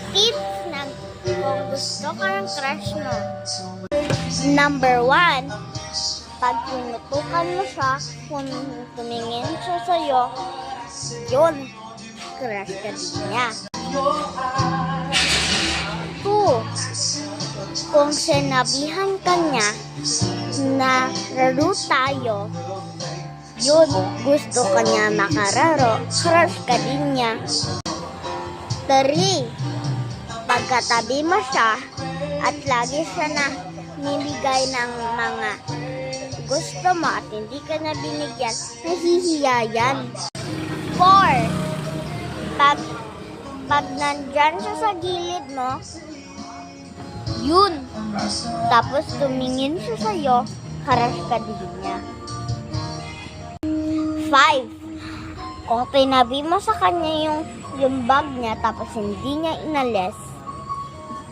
Tips na kung gusto ka ng crush mo. Number 1, pag tinutukan mo siya, kung tumingin siya sa'yo, yun, crush ka din niya. 2, kung sinabihan ka niya na laro tayo, yun, gusto ka niya makararo, crush ka din niya. 3, pagkatabi mo siya at lagi siya na nibigay ng mga gusto mo at hindi ka na binigyan, nahihiya yan. 4, pag nandyan siya sa gilid mo, yun, tapos tumingin siya sa'yo, crush ka din niya. 5, kung tinabi mo sa kanya yung bag niya tapos hindi niya inalis,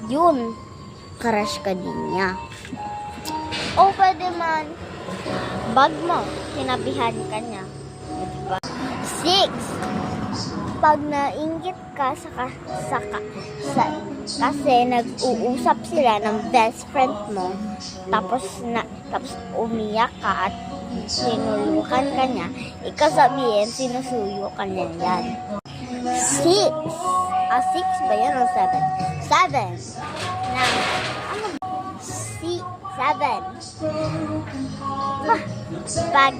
yun, crush ka din niya. O pwede man, bag mo, sinabihan ka niya. Diba? 6, pag nainggit ka kasi nag-uusap sila ng best friend mo, tapos umiyak ka at sinulukan ka niya, ikasabihin, sinusuyo ka niya yan. 6 ba yan o 7? 7. Ano ba? 7.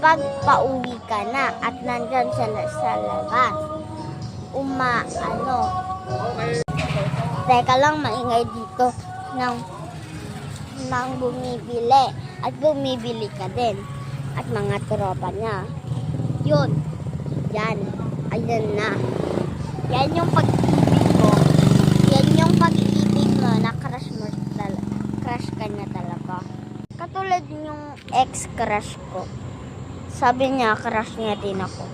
Pag pauwi ka na at nandyan sila sa labas, teka lang, maingay dito nang bumibili at bumibili ka din at mga tropa niya. Yun, yan, ayan na. Yan yung pag-ibig mo. Yan yung pag-ibig mo na crush ka niya talaga. Katulad yung ex-crush ko. Sabi niya, crush niya din ako.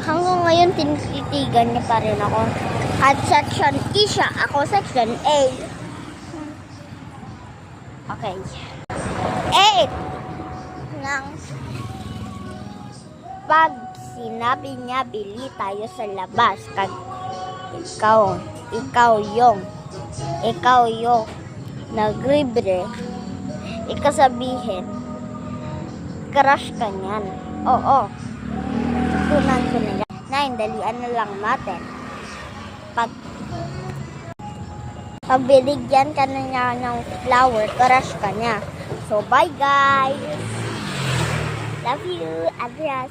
Hanggang ngayon, tinititigan niya pa rin ako. At section E siya, ako section A. Okay. 8. Pag sinabi niya, bili tayo sa labas. Kag ikaw yung nagribre, ikasabihin, crush ka niyan. Oo. Tunan ko na yan. 9, dalian na lang natin. Pag binigyan ka na niya ng flower, crush ka niya. So, bye guys! Love you! Adios!